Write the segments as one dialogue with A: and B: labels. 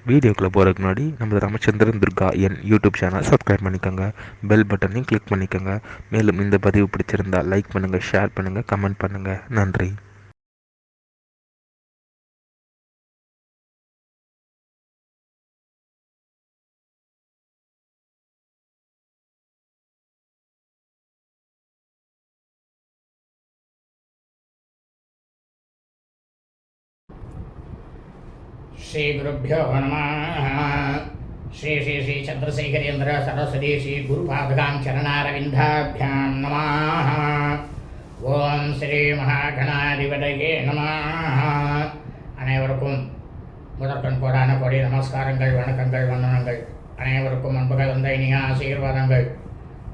A: வீடியோக்குள்ளே போகிறதுக்கு முன்னாடி நம்ம Ramachandran Durga YouTube channel subscribe பண்ணிக்கோங்க, பெல் பட்டனையும் கிளிக் பண்ணிக்கோங்க. மேலும் இந்த பதிவு பிடிச்சிருந்தால் லைக் பண்ணுங்கள், ஷேர் பண்ணுங்கள், கமெண்ட் பண்ணுங்கள். நன்றி.
B: श्री गुरुभ्यो नमः। श्री श्री श्री चंद्रशेखरेन्द्र सरस्वती श्री गुरुपादुकां चरणारविन्दाभ्यां नमः। ओम श्री महागणाधिपतये नमः। அனைவருக்கும் முதற்கண் கோடான கோடி நமஸ்காரங்கள், வணக்கங்கள், வந்தனங்கள். அனைவருக்கும் அன்புகள் வந்த இனிய ஆசீர்வாதங்கள்.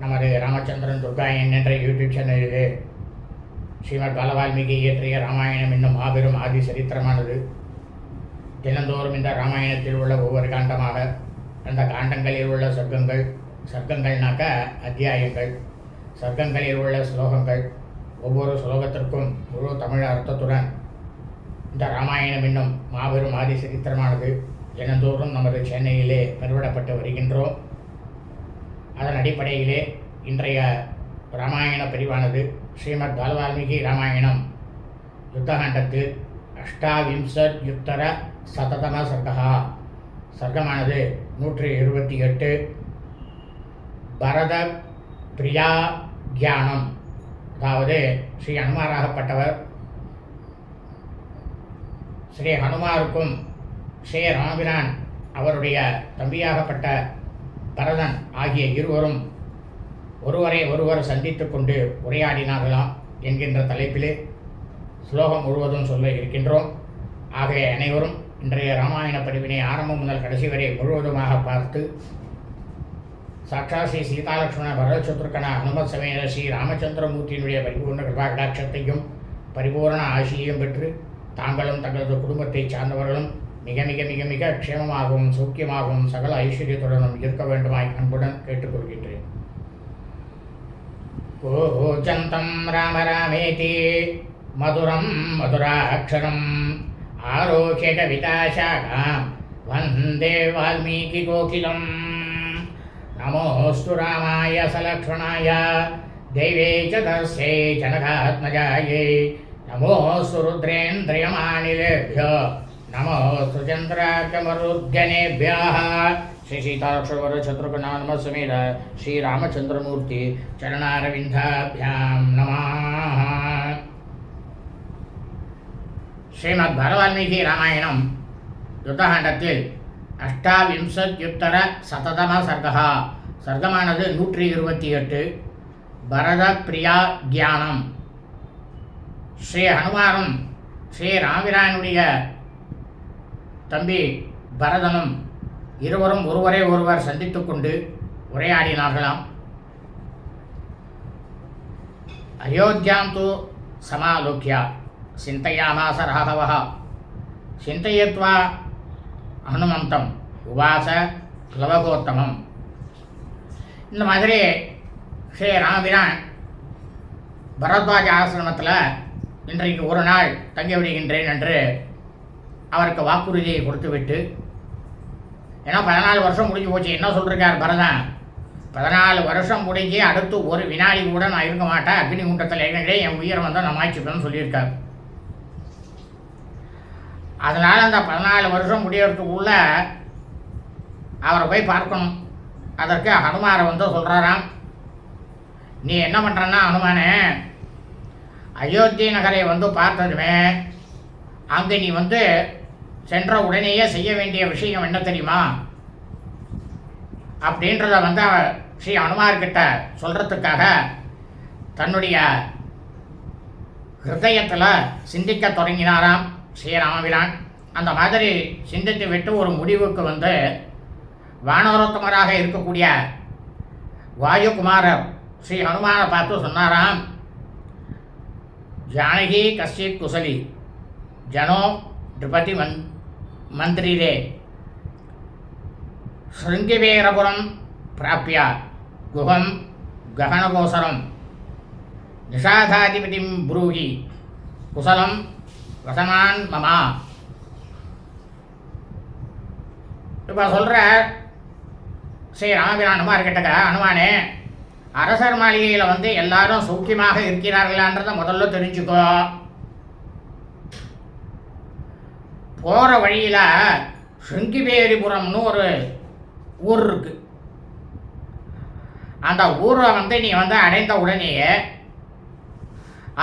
B: நமது ராமச்சந்திரன் துர்கா என்ற யூடியூப் சேனலிலே ஸ்ரீமத் பாலவால்மீகி இயற்றிய ராமாயணம் என்னும் மாபெரும் ஆதி சரித்திரமானது தினந்தோறும் இந்த ராமாயணத்தில் உள்ள ஒவ்வொரு காண்டமாக அந்த காண்டங்களில் உள்ள சர்க்கங்கள்னாக்க அத்தியாயங்கள், சர்க்கங்களில் உள்ள ஸ்லோகங்கள், ஒவ்வொரு ஸ்லோகத்திற்கும் முழு தமிழ் அர்த்தத்துடன் இந்த ராமாயணம் என்னும் மாபெரும் ஆதி சரித்திரமானது தினந்தோறும் நமது சென்னையிலே பெருவிடப்பட்டு வருகின்றோம். அதன் அடிப்படையிலே இன்றைய ராமாயண பிரிவானது ஸ்ரீமத் பாலவால்மீகி ராமாயணம் யுத்தகாண்டத்தில் அஷ்டாவிம்சத்யுத்தர சததம சர்க்கா, சர்க்கமானது 128. பரத பிரியா தியானம், அதாவது ஸ்ரீ ஹனுமாராகப்பட்டவர் ஸ்ரீ ஹனுமாருக்கும் ஸ்ரீ ராமபிரான் அவருடைய தம்பியாகப்பட்ட பரதன் ஆகிய இருவரும் ஒருவரை ஒருவர் சந்தித்து கொண்டு உரையாடினார்களாம் என்கின்ற தலைப்பிலே ஸ்லோகம் முழுவதும் சொல்ல இருக்கின்றோம். ஆகவே அனைவரும் இன்றைய ராமாயண பதிவினை ஆரம்பம் முதல் கடைசி வரை முழுவதுமாக பார்த்து சாட்சாத் ஸ்ரீ சீதாலட்சுமண பரதசத்ருக்கன ஹனுமத் சமேத ஸ்ரீ ராமச்சந்திரமூர்த்தியினுடைய பரிபூர்ண கிருபா கடாட்சத்தையும் பரிபூர்ண ஆசியையும் பெற்று தாங்களும் தங்களது குடும்பத்தை சார்ந்தவர்களும் மிக மிக மிக மிக க்ஷேமமாகவும் சௌக்கியமாகவும் சகல ஐஸ்வர்யத்துடனும் இருக்க வேண்டுமாய் அன்புடன் கேட்டுக்கொள்கின்றேன். கோஜந்தம் ராம ராமேதி மதுரம் மதுராட்சரம் ஆரோக்கிய கவிதாசாகாம் வந்தே வால்மீகி கோகிலம். நமோஸ்து ராமாய சலக்ஷ்மணாய தெய்வே ச தஸ்யை ஜனகாத்மஜாயை நமோஸ்து ருத்ரேந்திரியமானிலேभ्यो நமோஸ்து சந்திரார்க்கமருத்கணேभ्यः. श्री सीताक्षवर शत्रुघ्न समेत श्री रामचंद्रमूर्ति चरणारविन्दाभ्यां नमः. श्रीमद् बालवाल्मीकि रामायणं युद्धकाण्डத்தில் அஷ்டாவிம்சத்யுத்தர சததம சர்க்கா, சர்க்கமானது 128. பரத பிரியா தியானம், ஸ்ரீ ஹனுமாரும் ஸ்ரீ ராமபிரானுடைய தம்பி பரதனும் இருவரும் ஒருவரை ஒருவர் சந்தித்து கொண்டு உரையாடினார்களாம். அயோத்தியாம் து சமாலோக்கியா சிந்தையாமாச ராகவः சிந்தையத்வா ஹனுமந்தம் உவாச லவகோத்தமம். இந்த மாதிரி ஸ்ரீ ராமபிரான் பரத்வாஜ ஆசிரமத்தில் இன்றைக்கு ஒரு நாள் தங்கி விடுகின்றேன் என்று அவருக்கு வாக்குறுதியை கொடுத்துவிட்டு, ஏன்னா 14 வருஷம் முடிஞ்சு போச்சு, என்ன சொல்லிருக்கார் பரதன், 14 வருஷம் முடிஞ்சு அடுத்து ஒரு வினாடி கூட நான் இருக்க மாட்டேன், அக்னி குண்டத்தில் எங்கே என் உயிரை வந்தால் நான் மாய்ச்சிப்பேன்னு சொல்லியிருக்கார். அதனால் அந்த 14 வருஷம் முடியறதுக்குள்ள அவரை போய் பார்க்கணும். அதற்கு ஹனுமாரை சொல்கிறாராம், நீ என்ன பண்ணுறன்னா ஹனுமானே, அயோத்தி நகரை பார்த்ததுமே அங்கே நீ சென்ற உடனேயே செய்ய வேண்டிய விஷயம் என்ன தெரியுமா அப்படின்றத ஸ்ரீ ஹனுமார்கிட்ட சொல்கிறதுக்காக தன்னுடைய ஹிருதயத்தில் சிந்திக்க தொடங்கினாராம் ஸ்ரீராமபிரான். அந்த மாதிரி சிந்தித்து விட்டு ஒரு முடிவுக்கு வானரோத்தமராக இருக்கக்கூடிய வாயுகுமாரர் ஸ்ரீ ஹனுமானை பார்த்து சொன்னாராம், ஜானகி கஷ்டித் குசலி ஜனோ நிருபதி மந்திரிரே ஸ்ருங்கிவேரபுரம் பிராப்பிய குஹம் ககனகோசரம் நிஷாதாதிபதிம் ப்ரூஹி குசலம் வசமான் மமா. இப்போ சொல்கிற ஸ்ரீ ராமபிரான் அனுமார் கிட்டக்க, அனுமானே, அரசர் மாளிகையில் வந்து எல்லாரும் சௌக்கியமாக இருக்கிறார்களான்றதை முதல்ல தெரிஞ்சுக்கோ. போகிற வழியில் சிருங்கிபேரிபுரம்னு ஒரு ஊர் இருக்கு. அந்த ஊரை வந்து நீ வந்து அடைந்த உடனேயே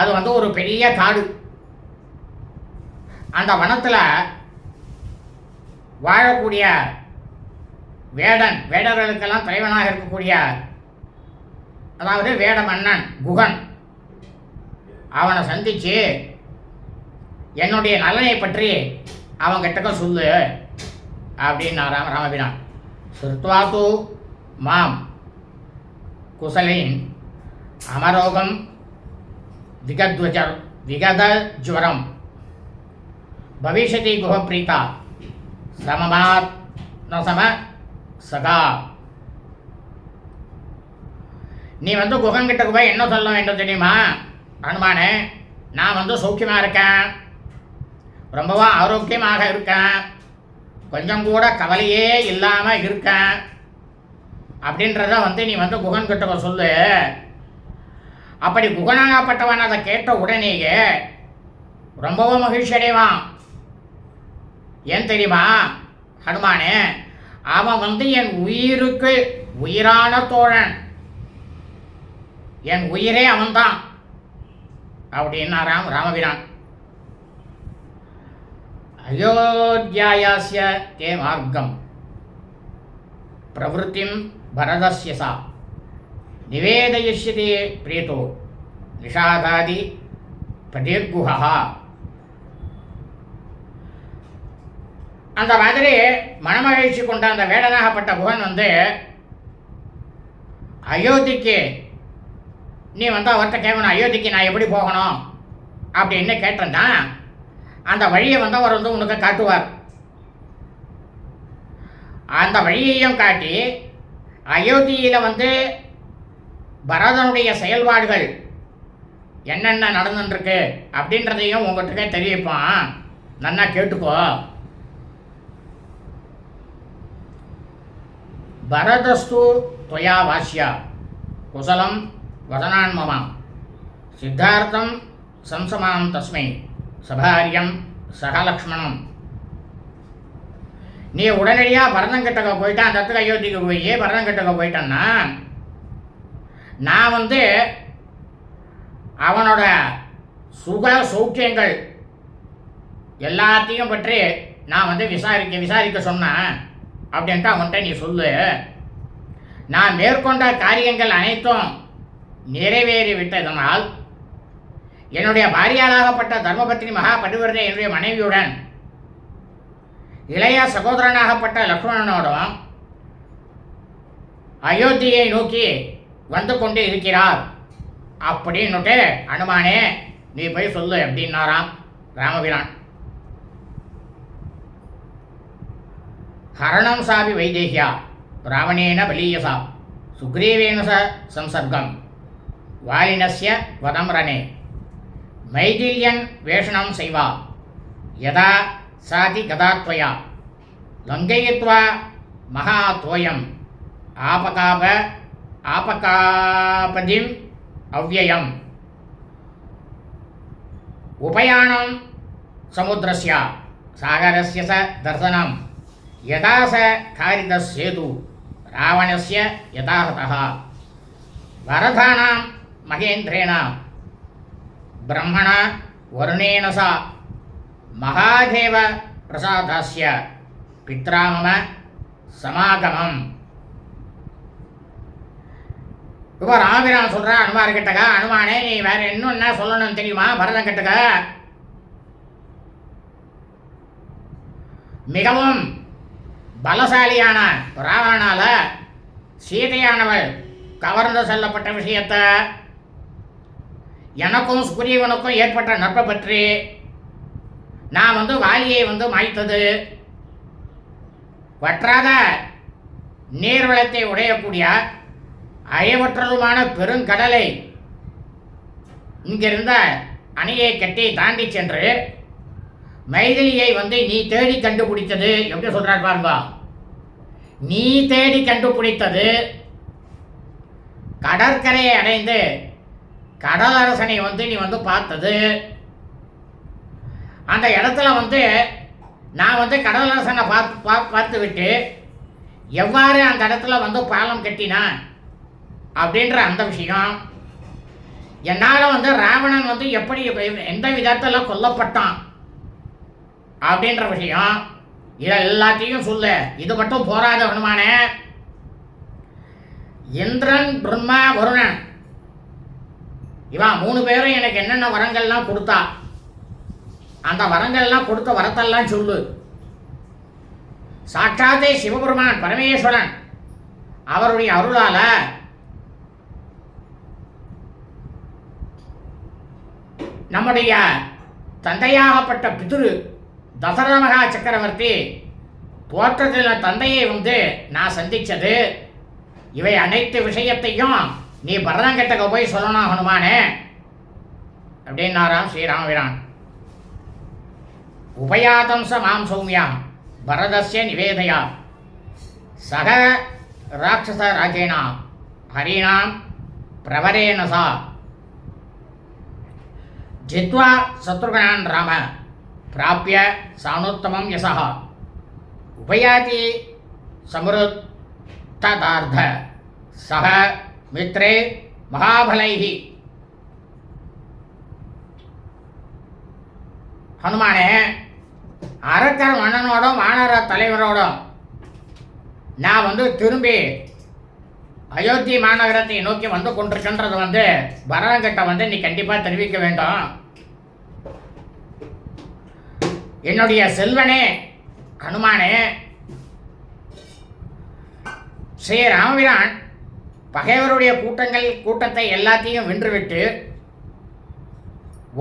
B: அது வந்து ஒரு பெரிய காடு. அந்த வனத்தில் வாழக்கூடிய வேடர்களுக்கெல்லாம் தலைவனாக இருக்கக்கூடிய, அதாவது வேட மன்னன் குகன், அவனை சந்தித்து என்னுடைய நலனை பற்றி அவங்கிட்டக்க சொல்லு அப்படின்னா ராமபிரான். ஸ்ருத்வாத்து மாம் குசலின் அமரோகம் விகதஜ்வரம் பவிஷ்யதி குஹப்ரீதா சமமாத் நசம சகா. நீ வந்து குகன்கிட்ட போய் என்ன சொல்ல வேண்டும் தெரியுமா? அனுமானே, நான் வந்து சௌக்கியமாக இருக்கேன், ரொம்பவும் ஆரோக்கியமாக இருக்கேன், கொஞ்சம் கூட கவலையே இல்லாமல் இருக்கேன் அப்படின்றத வந்து நீ வந்து குகன்கிட்ட சொல்லு. அப்படி குகனாகப்பட்டவன் அதை கேட்ட உடனேயே ரொம்பவும் மகிழ்ச்சி அடைவான். ஏன் தெரியுமா ஹனுமானே? அவன் வந்து என் உயிருக்கு உயிரான தோழன், என் உயிரே அவன்தான் அப்படின்னா ராமபிரான். அயோத்தியாயாஸ்ய தே மார்க்கம் பிரவருத்திம் பரதஸ்ய சா நிவேதயிஷ்யதே பிரீதோ நிஷாதாதி பிரதீர்குஹா. அந்த மாதிரி மனமகிழ்ச்சி கொண்ட அந்த வேடனாகப்பட்ட குகன் வந்து அயோத்திக்கு நீ வந்து அவர்கிட்ட கேட்கணும், அயோத்திக்கு நான் எப்படி போகணும் அப்படின்னு கேட்டேன்னா அந்த வழியை வந்து அவர் வந்து உனக்கு காட்டுவார். அந்த வழியையும் காட்டி அயோத்தியில் வந்து பரதனுடைய செயல்பாடுகள் என்னென்ன நடந்துருக்கு அப்படின்றதையும் உங்கள்கிட்ட தெரிவிப்பான். நன்னா கேட்டுக்கோ. பரதஸ்து त्वया வாஷ்யா குசலம் வதனான்மமா சித்தார்த்தம் சம்சமாம் தஸ்மை சபாரியம் சகலக்ஷ்மணம். நீ உடனடியாக பரதங்கிட்டக்க போயிட்டான், அந்த இடத்துல அயோத்திக்கு போய் பரதங்கிட்டக்க போயிட்டான்னா நான் வந்து அவனோட சுக சௌக்கியங்கள் எல்லாத்தையும் பற்றி நான் வந்து விசாரிக்க சொன்னேன் அப்படின்ட்டு அவன்கிட்ட நீ சொல்லு. நான் மேற்கொண்ட காரியங்கள் அனைத்தும் நிறைவேறி விட்டதனால் என்னுடைய பாரியாளாகப்பட்ட தர்மபத்னி மகா பதிவிரதை என்னுடைய மனைவியுடன் இளைய சகோதரனாகப்பட்ட லக்ஷ்மணனோடும் அயோத்தியை நோக்கி வந்து கொண்டு இருக்கிறார் அப்படின்னுட்டு அனுமானே நீ போய் சொல்லு அப்படின்னாராம் ராமபிரான். ஹரணம் சாபி வைதேகியா ராவணேன பலீயசா சுக்ரீவேன சம்சர்க்கம் வாலினஸ்ய வதம் ரணே மைதில்யன் வேஷணம் செய்வா யதா சாதி கதாத்வயா லங்கயித்வா மகாத்வயம் ஆபகாபதிம் அவ்யயம் உபயானம் சமுத்திரஸ்ய சாகரஸ்ய ச தர்சனம் யதா ச காரிதஸ்யேது ராவணஸ்ய யதாஹதः வரதானாம் மகேந்திரேண பிரம்மண வருணேன ச மகாதேவ பிரசாதஸ்ய பித்ராமம சமாகமம். இப்போ ராமபிரான் சொல்கிற அனுமார் கிட்டக்க, அனுமானே நீ வேற இன்னும் என்ன சொல்லணும்னு தெரியுமா? பரதன் கிட்டக்க மிகவும் பலசாலியான ராவணனால சீதையானவள் கவர்ந்து செல்லப்பட்ட விஷயத்தை எனக்கும் சுக்ரீவனுக்கும் ஏற்பட்ட நட்பை பற்றி நான் வந்து வாலியை வந்து மாய்த்தது வற்றாத நீர்வளத்தை உடையக்கூடிய அயவற்றதுமான பெருங்கடலை இங்கிருந்த அணையை கட்டி தாண்டி சென்று மைதிலியை வந்து நீ தேடி கண்டுபிடித்தது எப்படி சொல்றார் பாருங்க. நீ தேடி கண்டுபிடித்தது கடற்கரையை அடைந்து கடலரசனை நீ பார்த்தது. அந்த இடத்துல நான் கடலரசனை பார்த்து விட்டு எவ்வாறு அந்த இடத்துல பாலம் கட்டினான் அப்படின்ற அந்த விஷயம், என்னால் ராவணன் எப்படி எந்த விதத்தில் கொல்லப்பட்டான் அப்படின்ற விஷயம், இதை எல்லாத்தையும் சொல்ல. இது மட்டும் போராத ஹனுமானே, இந்திரன், பிரம்மா, வருணன் இவன் 3 பேரும் எனக்கு என்னென்ன வரங்கள்லாம் கொடுத்தா, அந்த வரங்கள்லாம் கொடுத்த வரத்தெல்லாம் சொல்லு. சாட்சாத்தே சிவபெருமான் பரமேஸ்வரன் அவருடைய அருளால நம்முடைய தந்தையாகப்பட்ட பிதுரு தசரத மகா சக்கரவர்த்தி தோற்றத்தில் தந்தையை நான் சந்திச்சது, இவை அனைத்து விஷயத்தையும் நீ பரதங்கிட்ட போய் சொல்லணும் ஹனுமானே அப்படின்னாராம் ஸ்ரீராமபிரான். உபயாதம்ச மாம் சௌமியா பரதஸ்ய நிவேதயா சக ராட்சச ராஜேனா ஹரிணாம் பிரவரேனசா ஜித்வா சத்ருகணான் ராம பிராப்பிய சாணுத்தமம் யசः உபயாதி சமருத்ததார்த்த சக மித்ரே மகாபலைஹி. ஹனுமானே, அரக்கர் மன்னனோடும் வானர தலைவரோடும் நான் திரும்பி அயோத்தி மாநகரத்தை நோக்கி கொண்டிருக்கின்றது பரதங்கிட்ட நீ கண்டிப்பாக தெரிவிக்க வேண்டும். என்னுடைய செல்வனே ஹனுமானே, ஸ்ரீ ராமபிரான் பகைவருடைய கூட்டத்தை எல்லாத்தையும் வென்றுவிட்டு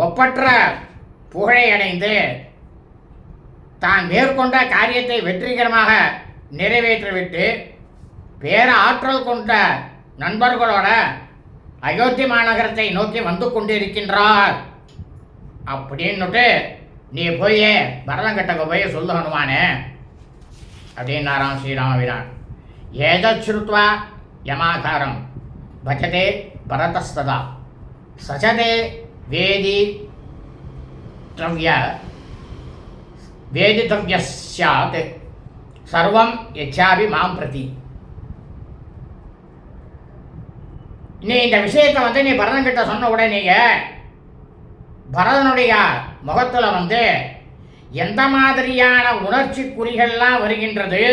B: ஒப்பற்ற புகழை அடைந்து தான் மேற்கொண்ட காரியத்தை வெற்றிகரமாக நிறைவேற்றிவிட்டு பேர ஆற்றல் கொண்ட நண்பர்களோட அயோத்தி மாநகரத்தை நோக்கி கொண்டிருக்கின்றார் அப்படின்னுட்டு நீ போய் பரதங்கிட்ட போய் சொல்லு ஹனுமானே அப்படின்னாராம் ஸ்ரீராமபிரான். ஏதச்ருத்வா யமாகாரம் பஜதே பரதஸ்ததா சஜதே வேதித்தவ்ய ஸ்யாத் சர்வம் யச்சாபி மாம் பிரதி. நீ இந்த விஷயத்தை நீ பரதன்கிட்ட சொன்ன உடனேயே பரதனுடைய முகத்தில் எந்த மாதிரியான உணர்ச்சி குறிகள்லாம் வருகின்றது,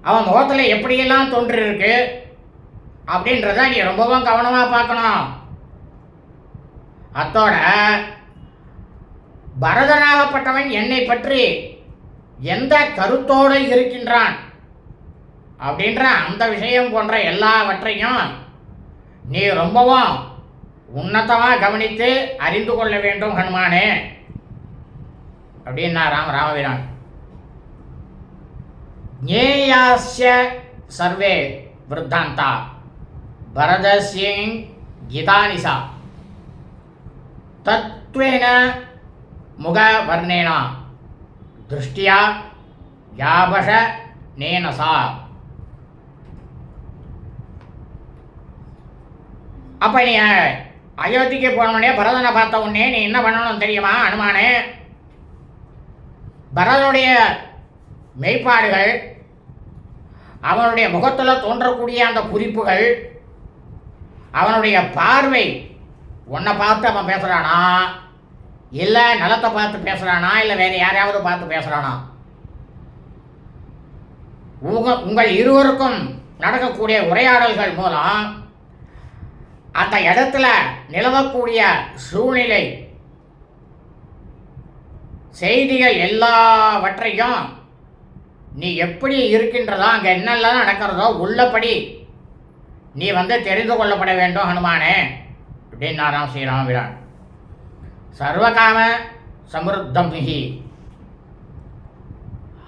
B: அவன் முகத்தில் எப்படியெல்லாம் தோன்றிருக்கு அப்படின்றத நீ ரொம்பவும் கவனமாக பார்க்கணும். அத்தோட பரதனாகப்பட்டவன் என்னை பற்றி எந்த கருத்தோடு இருக்கின்றான் அப்படின்ற அந்த விஷயம் போன்ற எல்லாவற்றையும் நீ ரொம்பவும் உன்னதமாக கவனித்து அறிந்து கொள்ள வேண்டும் ஹனுமானே அப்படின்னா ராமபிரான். ஞேயாஸ்ய சர்வே விருத்தாந்தா பரதஸ்யங் கீதானிசா தத்வேன முகவர்ணேன திருஷ்டியா யாபஷ நேனசா. அப்போ நீ அயோத்திக்கு போனோடனே பரதனை பார்த்த உடனே நீ என்ன பண்ணணும் தெரியுமா ஹனுமானே? பரதனுடைய மெய்ப்பாடுகள், அவனுடைய முகத்தில் தோன்றக்கூடிய அந்த குறிப்புகள், அவனுடைய பார்வை, உன்னை பார்த்து அவன் பேசுகிறானா இல்லை நலத்தை பார்த்து பேசுகிறானா இல்லை வேறு யாரையாவது பார்த்து பேசுகிறானா, உங்கள் இருவருக்கும் நடக்கக்கூடிய உரையாடல்கள் மூலம் அந்த இடத்துல நிலவக்கூடிய சூழ்நிலை செய்திகள் எல்லாவற்றையும் நீ எப்படி இருக்கின்றதோ அங்கே என்னெல்லாம் நடக்கிறதோ உள்ளபடி நீ தெரிந்து கொள்ளப்பட வேண்டும் ஹனுமானே அப்படின்னாராம் ஸ்ரீராமபிரான். சர்வகாம சமிருத்தம் ஹி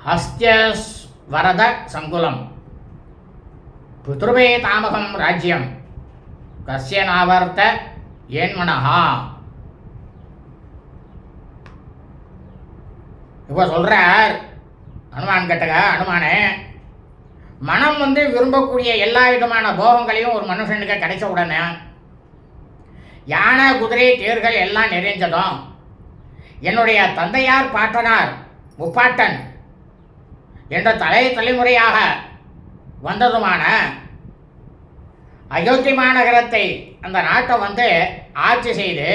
B: ஹஸ்தியஸ்வரத சங்குலம் பித்ருவே தாமகம் ராஜ்யம் கஸ்ய நாவர்த்த ஏன்மனஹா. இப்போ சொல்கிறார் ஹனுமான் கேட்டக, ஹனுமானே, மனம் வந்து விரும்பக்கூடிய எல்லா விதமான போகங்களையும் ஒரு மனுஷனுக்கு கிடைச்ச உடனே யானை குதிரை தேர்கள் எல்லாம் நிறைஞ்சதும் என்னுடைய தந்தையார் பாட்டனார் முப்பாட்டன் என்ற தலைமுறையாக வந்ததுமான அயோத்தி மாநகரத்தை அந்த நாட்டை வந்து ஆட்சி செய்து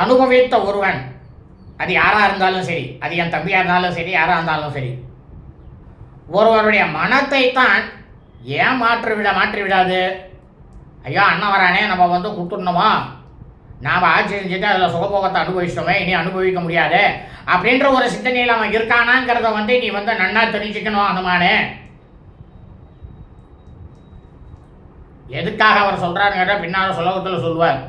B: அனுபவித்த ஒருவன், அது யாராக இருந்தாலும் சரி, அது என் தம்பியாக இருந்தாலும் சரி, யாராக இருந்தாலும் சரி, ஒருவருடைய மனத்தை தான் ஏன் மாற்றி விடாது? ஐயா அண்ணன் வரானே, நம்ம வந்து கொடுத்துடணுமா, நாம் ஆட்சி செஞ்சுட்டு அதில் சுகபோகத்தை அனுபவிச்சிட்டோமே, இனி அனுபவிக்க முடியாது அப்படின்ற ஒரு சிந்தனையில் அவன் இருக்கானாங்கிறத வந்து நீ வந்து நன்னா தெரிஞ்சுக்கணும் ஹனுமானே. எதுக்காக அவர் சொல்கிறாருங்கிற பின்னால் சுலோகத்தில் சொல்வார்.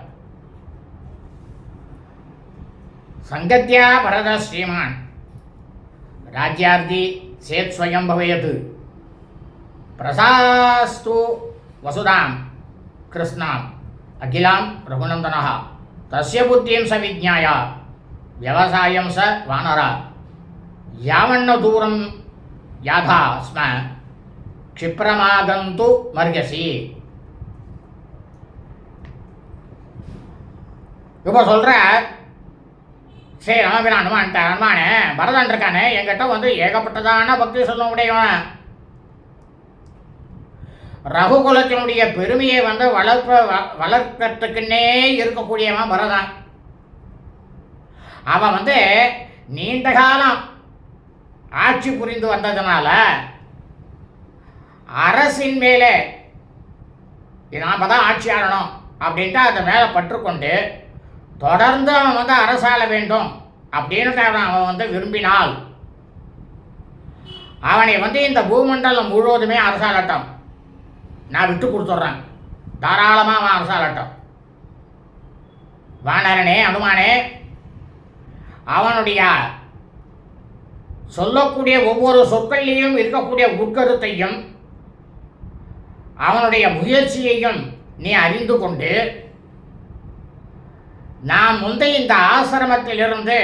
B: சங்கத்யா பரத ஸ்ரீமான் ராஜ்யார்த்தி சேத் ஸ்வயம் பவேத் பிரசாஸ்து வசுதாம் கிருஷ்ணாம் அகிலாம் ரகுநந்தனா தஸ்ய புத்திம் ச விஜ்ஞாய விவசாயம் ச வானரா யாவண்ண தூரம் யாதா ஸ்ம க்ஷிப்ரமாகந்து மர்கசி. இப்போ சொல்கிற சரி ராமபிரான் ஹனுமானே, பரதன் இருக்கானே என்கிட்ட வந்து ஏகப்பட்டதான பக்தி சொல்ல முடியவன், ரகுகுலத்தினுடைய பெருமையை வந்து வளர்க்கறதுக்குன்னே இருக்கக்கூடியவன் பரதன். அவன் வந்து நீண்ட காலம் ஆட்சி புரிந்து வந்ததுனால அரசின் மேலே நாம் தான் ஆட்சி ஆளணும் அப்படின்ட்டு அதை மேலே பற்றுக்கொண்டு தொடர்ந்து அவன் வந்து அரசாள வேண்டும் அப்படின்னு அவன் வந்து விரும்பினால் அவனை வந்து இந்த பூமண்டலம் முழுவதுமே அரசாளட்டம், நான் விட்டு கொடுத்துட்றேன், தாராளமாக அவன் அரசாளட்டம். வானரனே ஹனுமானே, அவனுடைய சொல்லக்கூடிய ஒவ்வொரு சொற்களிலையும் இருக்கக்கூடிய உட்கருத்தையும் அவனுடைய முயற்சியையும் நீ அறிந்து கொண்டு நாம் முந்தைய இந்த ஆசிரமத்திலிருந்து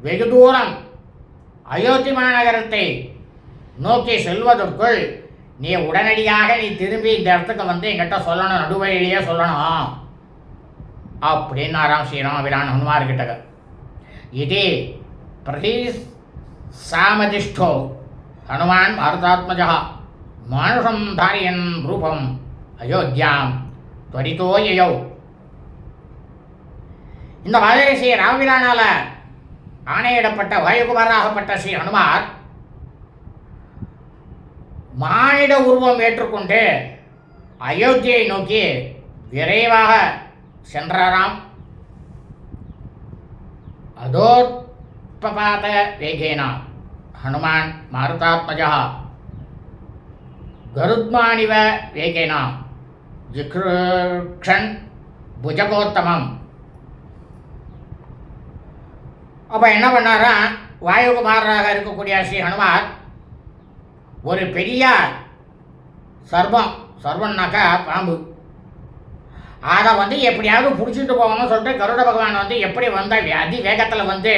B: வெகு தூரம் அயோத்தி மாநகரத்தை நோக்கி செல்வதற்குள் நீ உடனடியாக நீ திரும்பி இந்த இடத்துக்கு வந்து என்கிட்ட சொல்லணும், நடுவழியிலேயே சொல்லணும் அப்படின்னாராம் ஸ்ரீராமபிரான் ஹனுமார்கிட்ட. இது பிரதி சாமதிஷ்டோ ஹனுமான் பாரதாத்மஜா மானுஷம் தாரியன் ரூபம் அயோத்தியாம் துவரிதோ யயௌ. இந்த மாதிரி ஸ்ரீ ராமபிரானால ஆணையிடப்பட்ட வாயுகுமாராகப்பட்ட ஸ்ரீ ஹனுமார் மானிட உருவம் ஏற்றுக்கொண்டு அயோத்தியை நோக்கி விரைவாக சென்றாராம். அதோத்பாத வேகேனா ஹனுமான் மாருதாத்மஜா கருத்மானிவ வேகேனா ஜிக்ருக்ஷன் புஜகோத்தமம். அப்போ என்ன பண்ணாரா, வாயுகுமாரராக இருக்கக்கூடிய ஸ்ரீ ஹனுமார் ஒரு பெரிய சர்வம்னாக்கா பாம்பு, அதை வந்து எப்படியாவது பிடிச்சிட்டு போகணும்னு சொல்லிட்டு கருட பகவான் வந்து எப்படி வந்த அதி வேகத்தில் வந்து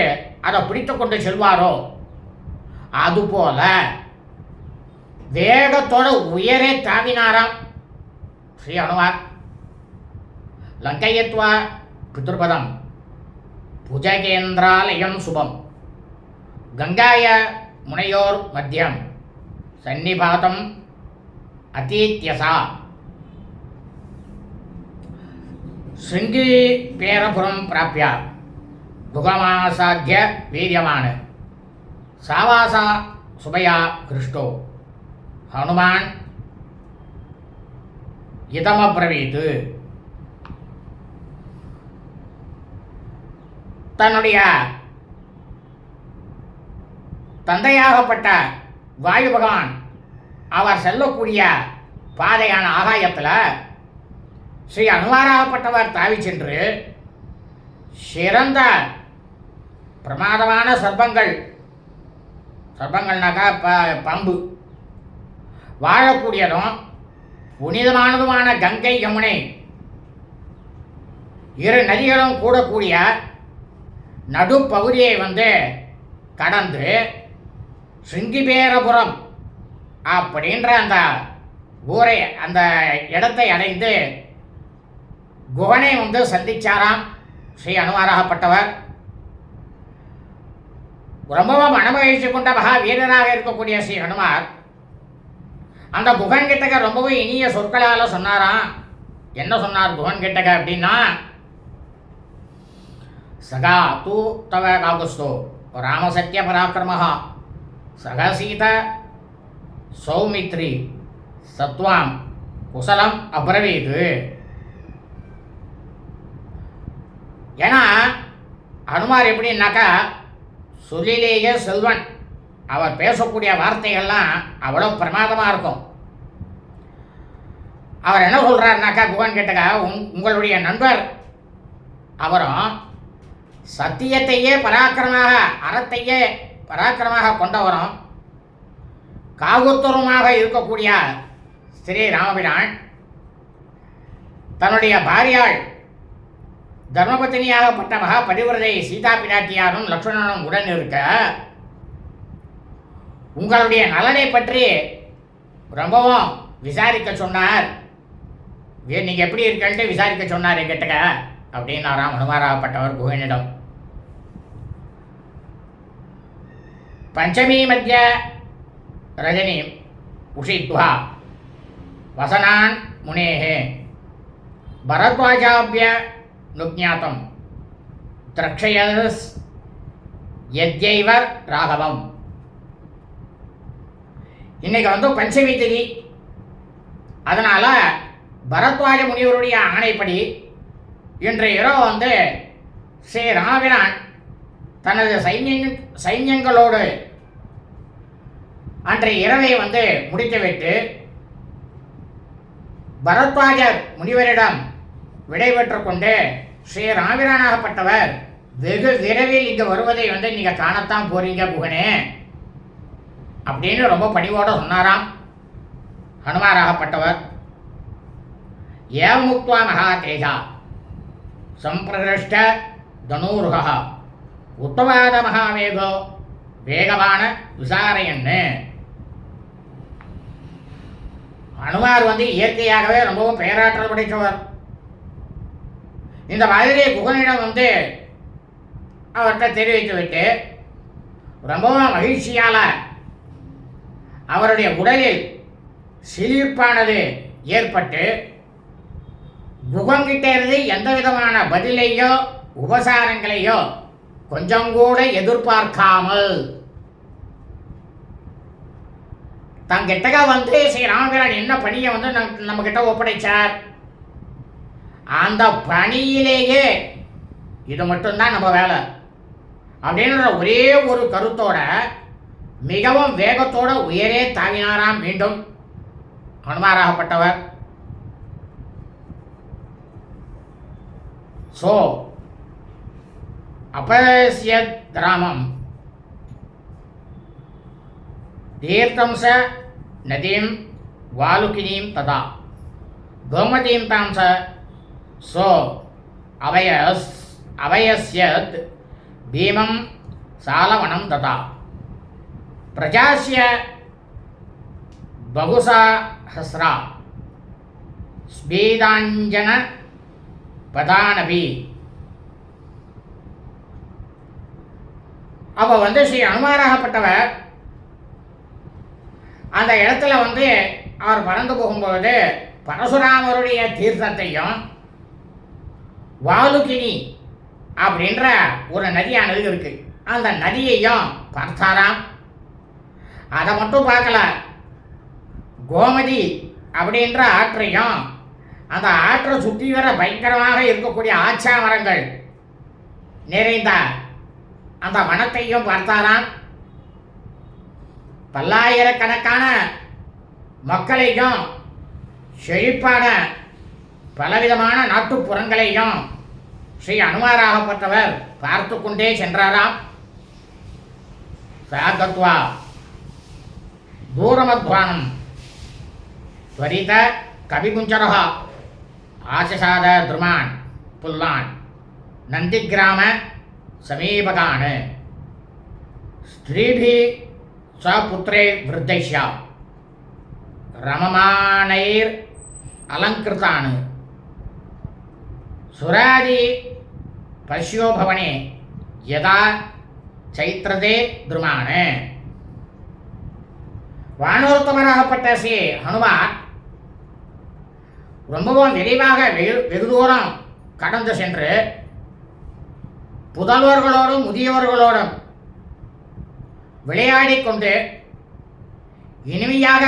B: அதை பிடித்து கொண்டு செல்வாரோ அதுபோல வேகத்தோட உயரே தாவினாராம் ஸ்ரீ ஹனுமார். லங்கையத்வா பித்ருபதம் புஜகேந்திராலயம் சுபம் கங்காய முனையோர் மத்தியம் சன்னிபாதம் அதீத்யசா ஸ்ருங்கி பேரபுரம் பிராப்ய குகமாசாத்திய வீரியமான சாவாசா சுபயா கிருஷ்டோ ஹனுமான் இதமப்ரவீத். தன்னுடைய தந்தையாகப்பட்ட வாயு பகவான் அவர் செல்லக்கூடிய பாதையான ஆகாயத்தில் ஸ்ரீ அனுமாராகப்பட்டவர் தாவி சென்று சிறந்த பிரமாதமான சர்ப்பங்கள்னாக்கா பாம்பு வாழக்கூடியதும் புனிதமானதுமான கங்கை யமுனை இரு நதிகளும் கூடக்கூடிய நடுப்பகுதியை வந்து கடந்து சிங்கிபேரபுரம் அப்படின்ற அந்த ஊரை, அந்த இடத்தை அடைந்து குகனை வந்து சந்திச்சாராம் ஸ்ரீ அனுமாராகப்பட்டவர். ரொம்பவும் அனுபவிச்சு கொண்ட மகா வீரராக இருக்கக்கூடிய ஸ்ரீ ஹனுமார் அந்த குகன் கிட்டக்க ரொம்பவும் இனிய சொற்களால் சொன்னாராம். என்ன சொன்னார் குகன் கிட்டக்க அப்படின்னா, சகா தூ தவ காகுஸ்தோ ராமசத்ய பராக்கிரமஹா சகசீத சௌமித்ரி சத்வாம் குசலம் அப்ரவீது. ஏன்னா ஹனுமார் எப்படின்னாக்கா சொல்லிலேயே செல்வன். அவர் பேசக்கூடிய வார்த்தைகள்லாம் அவ்வளோ பிரமாதமாக இருக்கும். அவர் என்ன சொல்கிறாருனாக்கா குகன் கேட்டக்கா, உங்களுடைய நண்பர் அவரும் சத்தியத்தையே பராக்கிரமாக, அறத்தையே பராக்கிரமாக கொண்டவரும் காகுத்தருமாக இருக்கக்கூடிய ஸ்ரீ ராமபிரான் தன்னுடைய பாரியாள் தர்மபத்தினியாகப்பட்ட மகா பதிவிரதை சீதா பிராட்டியாரும் லக்ஷ்மணனும் உடன் இருக்க உங்களுடைய நலனை பற்றி ரொம்பவும் விசாரிக்க சொன்னார். நீங்கள் எப்படி இருக்கன்ட்டு விசாரிக்க சொன்னார் என்கிட்ட அப்படின்னாராம் ஹனுமாராகப்பட்டவர் குகனிடம். பஞ்சமி மத்திய ரஜினி உஷித்வா வசனான் முனேஹே பரத்வாஜாபிய நுக்ஞாத்தம் திரக்ஷயஸ் யத்யைவர் ராகவம். இன்னைக்கு வந்து பஞ்சமி திதி, அதனால் பரத்வாஜ முனிவருடைய ஆணைப்படி இன்றைய இரவு வந்து ஸ்ரீ ராமபிரான் தனது சைன்யங்களோடு அன்றைய இரவை வந்து முடித்துவிட்டு பரத்வாஜர் முனிவரிடம் விடைபெற்று கொண்டு ஸ்ரீ ராமபிரானாகப்பட்டவர் வெகு விரைவில் இங்கே வருவதை வந்து நீங்கள் காணத்தான் போறீங்க குகனே அப்படின்னு ரொம்ப பணிவோடு சொன்னாராம் ஹனுமாராகப்பட்டவர். ஏவமுக்த்வா மகா தேஜா சம்பிரதிஷ்ட தனூருகா உத்தவாத மகாவேகோ வேகவான விசாரையன்னு. ஹனுமார் வந்து இயற்கையாகவே ரொம்பவும் பேராற்றல் படைத்தவர். இந்த மாதிரி குகனிடம் வந்து அவர்கிட்ட தெரிவித்து விட்டு ரொம்பவும் மகிழ்ச்சியால் அவருடைய உடலில் சிலிர்ப்பானது ஏற்பட்டு குகங்கிட்ட இருந்து எந்த விதமான பதிலையோ உபசாரங்களையோ கொஞ்சம் கூட எதிர்பார்க்காமல் தங்கிட்ட வந்து ஸ்ரீ ராமபிரான் என்ன பணியை வந்து நம்ம கிட்ட ஒப்படைச்சார், அந்த பணியிலேயே இது மட்டும்தான் நம்ம வேலை அப்படின்ற ஒரே ஒரு கருத்தோட மிகவும் வேகத்தோட உயரே தாவினாராம் மீண்டும் ஹனுமாராகப்பட்டவர். சோ अपश्यत् रामं तीर्थं स नदीं वालुकिनीं तथा गोमतीं तां सो अवयस्यत् भीमं सालवनं तथा प्रजास्य बहुसहस्रा स्फीदाञ्जन पदानपि. அப்போ வந்து ஸ்ரீ அனுமாராகப்பட்டவர் அந்த இடத்துல வந்து அவர் பறந்து போகும்போது பரசுராமருடைய தீர்த்தத்தையும் வாலுகினி அப்படின்ற ஒரு நதியானது இருக்கு, அந்த நதியையும் பார்த்தாராம். அதை மட்டும் பார்க்கல, கோமதி அப்படின்ற ஆற்றையும் அந்த ஆற்றை சுற்றி வர பயங்கரமாக இருக்கக்கூடிய ஆச்சா மரங்கள் நிறைந்த அந்த வனத்தையும் பார்த்தாராம். பல்லாயிரக்கணக்கான மக்களையும் செழிப்பான பலவிதமான நாட்டுப்புறங்களையும் ஸ்ரீ அனுமாராகப்பட்டவர் பார்த்து கொண்டே சென்றாராம். சாகத்வா தூரமத்வானம் त्वरित कविकुञ्चरः आचसाद द्रुमान् पुल्लान् नन्दिग्राम समीपकान् स्त्रीभिः புத்திரை விருத்தைஷ்யா ரமமானைர் அலங்கிருதான் சுராதி பஷ்யோ பவனே யதா சைத்ரதே துருமான. வானோத்தமராகப்பட்ட ஸ்ரீ ஹனுமான் ரொம்பவும் விரைவாக வெகு தூரம் கடந்து சென்று புதல்வர்களோடும் முதியவர்களோடும் விளையாடி கொண்டு இனிமையாக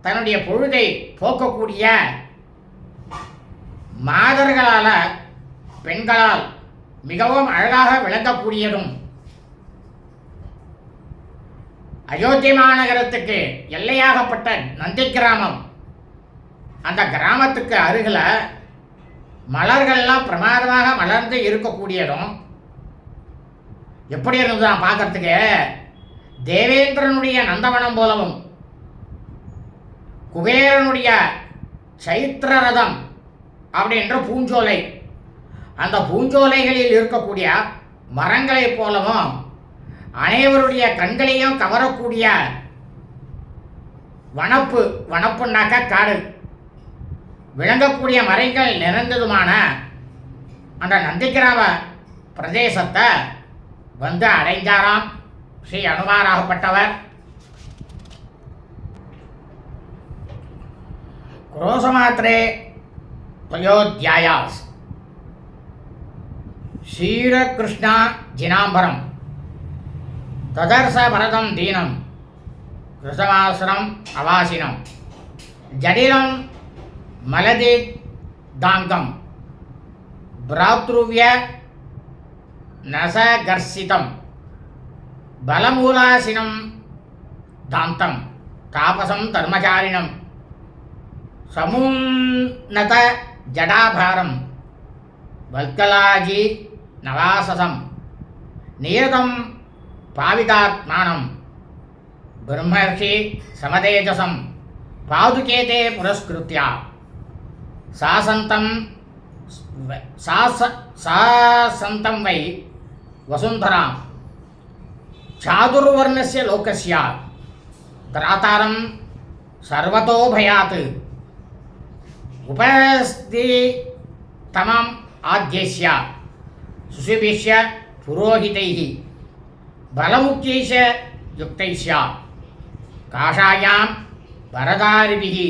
B: தன்னுடைய பொழுதை போக்கக்கூடிய மாதர்களால் பெண்களால் மிகவும் அழகாக விளங்கக்கூடியதும் அயோத்தி மாநகரத்துக்கு எல்லையாகப்பட்ட நந்தி கிராமம், அந்த கிராமத்துக்கு அருகில் மலர்கள்லாம் பிரமாதமாக மலர்ந்து இருக்கக்கூடியதும் எப்படி இருந்ததுதான் பார்க்கறதுக்கு தேவேந்திரனுடைய நந்தவனம் போலவும் குபேரனுடைய சைத்திர ரதம் அப்படின்ற பூஞ்சோலை, அந்த பூஞ்சோலைகளில் இருக்கக்கூடிய மரங்களைப் போலவும் அனைவருடைய கண்களையும் கவரக்கூடிய வனப்புனாக்க காடு விளங்கக்கூடிய மரங்கள் நிறைந்ததுமான அந்த நந்திகிராம பிரதேசத்தை வந்து அடைந்தாராம் ஸ்ரீ அனுமாராகப்பட்டவர். குரோசமாத்திரே அயோத்தியாயாஸ் ஸ்ரீரகிருஷ்ணா ஜினாம்பரம் ததர்ச பரதம் தீனம் கிருஷமாசனம் அவாசினம் ஜடிலம் மலதி தாங்கம் பிராத்ருவ்ய நசகர்ஷிதம் பலமூலாசினம் தாந்தம் தாபசம் தர்மச்சாரிணம் சமுன்னத ஜடாபாரம் வல்கலாஜி நவாசசம் நியதம் பாவிதாத்மானம் பிரம்மர்ஷி சமதேஜசம் பாதுகேதே புரஸ்கிருத்யா சாசந்தம் வை வசுந்தராம் சாதுர்வர்ணஸ்ய லோகஸ்ய திராதாரம் சர்வதோ பயாத் உபஸ்தி தமம் ஆத்யஸ்ய சுசிபிஷ்ய புரோஹிதைஹி பலமுக்கியைஷ யுக்தைஷ்ய காஷாயாம் வரதாரிபிகி.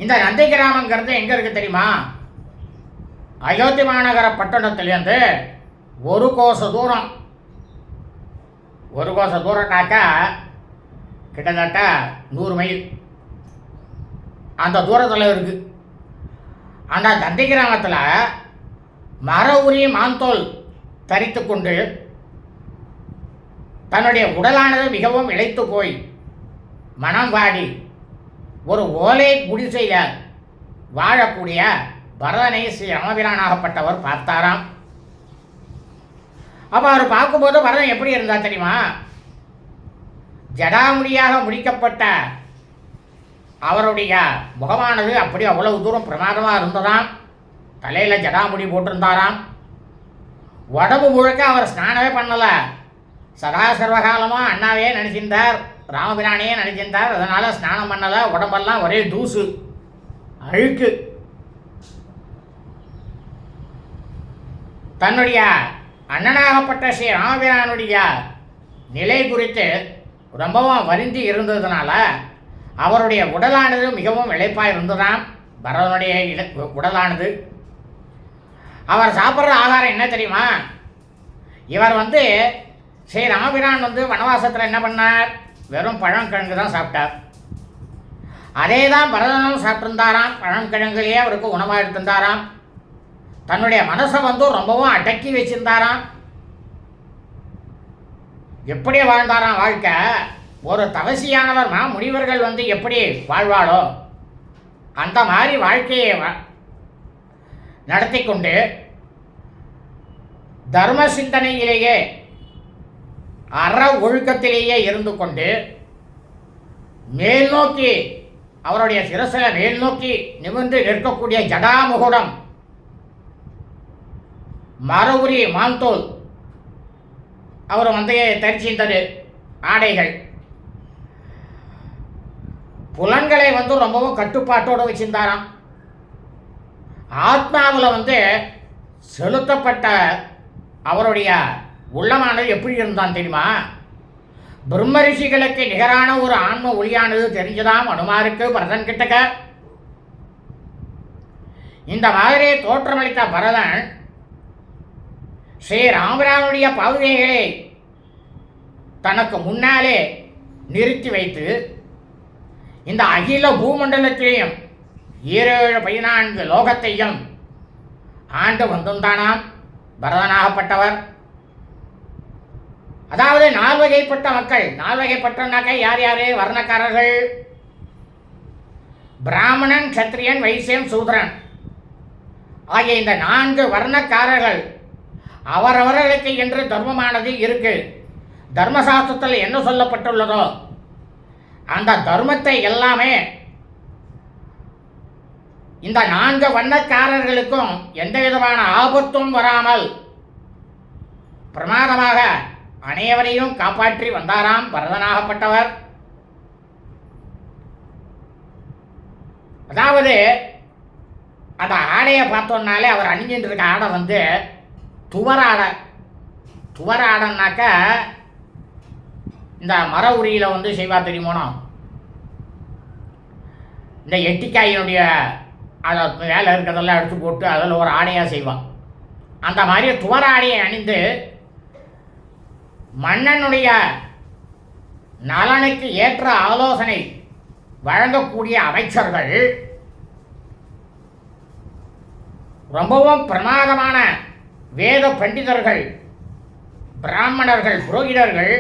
B: இந்த நந்தி கிராமங்கிறது எங்கே இருக்குது தெரியுமா? அயோத்தி மாநகர பட்டணத்துலேருந்து ஒரு கோச தூரம்னாக்கா கிட்டத்தட்ட 100 மைல் அந்த தூரத்தில் இருக்குது. அந்த நந்தி கிராமத்தில் மர உரி மாந்தோல் தரித்து கொண்டு தன்னுடைய உடலானது மிகவும் இளைத்து போய் மனம் வாடி ஒரு ஓலை குடிசையில் வாழக்கூடிய பரதனை ஸ்ரீ ராமபிரானாகப்பட்டவர் பார்த்தாராம். அப்போ அவர் பார்க்கும்போது பரதன் எப்படி இருந்தா தெரியுமா? ஜடாமுடியாக முடிக்கப்பட்ட அவருடைய முகமானது அப்படி அவ்வளவு தூரம் பிரமாதமாக இருந்ததாம். தலையில் ஜடாமுடி போட்டிருந்தாராம். உடம்பு முழுக்க அவர் ஸ்நானமே பண்ணலை. சதா சர்வகாலமாக அண்ணாவே நினச்சிருந்தார், ராமபிரானையே நினச்சிருந்தார். அதனால் ஸ்நானம் பண்ணலை. உடம்பெல்லாம் ஒரே தூசு, அழுக்கு. தன்னுடைய அண்ணனாகப்பட்ட ஸ்ரீ ராமபிரானுடைய நிலை குறித்து ரொம்பவும் வருந்தி இருந்ததுனால அவருடைய உடலானது மிகவும் இளைப்பாக இருந்ததாம். பரதனுடைய உடலானது. அவர் சாப்பிட்ற ஆகாரம் என்ன தெரியுமா? இவர் ஸ்ரீ ராமபிரான் வனவாசத்தில் என்ன பண்ணார்? வெறும் பழங்கிழங்கு தான் சாப்பிட்டார். அதே தான் பரதனும் சாப்பிட்டிருந்தாராம். பழங்கிழங்குலேயே அவருக்கு உணவாக எடுத்திருந்தாராம். தன்னுடைய மனசை ரொம்பவும் அடக்கி வச்சிருந்தாராம். எப்படி வாழ்ந்தாராம் வாழ்க்கை? ஒரு தவசியானவர் முனிவர்கள் எப்படி வாழ்வாளோ அந்த மாதிரி வாழ்க்கையை நடத்தி கொண்டு தர்ம சிந்தனையிலேயே அற ஒழுக்கத்திலேயே இருந்து கொண்டு மேல் நோக்கி அவருடைய சிரசில் மேல் நோக்கி நிமிர்ந்து நிற்கக்கூடிய ஜடாமுகுடம், மரவுரி மாந்தோல், அவர் வந்து தரிச்சிருந்தது ஆடைகள். புலன்களை வந்து ரொம்பவும் கட்டுப்பாட்டோடு வச்சிருந்தாராம். ஆத்மாவில் வந்து செலுத்தப்பட்ட அவருடைய உள்ளமானது எப்படி இருந்தான் தெரியுமா? பிரம்ம ரிஷிகளுக்கு நிகரான ஒரு ஆன்ம ஒளியானது தெரிஞ்சதாம் அனுமாருக்கு பரதன் கிட்டக்க. இந்த மாதிரி தோற்றமளித்த பரதன் ஸ்ரீ ராமராவனுடைய பாதுகைகளை தனக்கு முன்னாலே நிறுத்தி வைத்து இந்த அகில பூமண்டலத்திலையும் 14 லோகத்தையும் ஆண்டு வந்துந்தானாம் பரதனாகப்பட்டவர். அதாவது 4 வகைப்பட்ட மக்கள். 4 வகைப்பட்டனாக்க யார் யார்? வர்ணக்காரர்கள், பிராமணன், சத்திரியன், வைசியன், சூத்ரன் ஆகிய இந்த 4 வர்ணக்காரர்கள் அவரவர்களுக்கு என்று தர்மமானது இருக்கு. தர்மசாஸ்திரத்தில் என்ன சொல்லப்பட்டுள்ளதோ அந்த தர்மத்தை எல்லாமே இந்த 4 வண்ணக்காரர்களுக்கும் எந்த விதமான ஆபத்தும் வராமல் பிரமாதமாக அனைவரையும் காப்பாற்றி வந்தாராம் பரதனாகப்பட்டவர். அதாவது அந்த ஆடையை பார்த்தோம்னாலே அவர் அணிஞ்சிட்டு இருக்க ஆடை வந்து துவராடை. துவராடைன்னாக்க இந்த மர உரியில் வந்து செய்வா தெரியுமோனோ, இந்த எட்டிக்காயினுடைய அதை வேலை இருக்கிறதெல்லாம் எடுத்து போட்டு அதில் ஒரு ஆடையாக செய்வான். அந்த மாதிரி துவர ஆடையை அணிந்து மன்னனுடைய நலனுக்கு ஏற்ற ஆலோசனை வழங்கக்கூடிய அமைச்சர்கள், ரொம்பவும் பிரமாதமான வேத பண்டிதர்கள், பிராமணர்கள், புரோகிதர்கள்,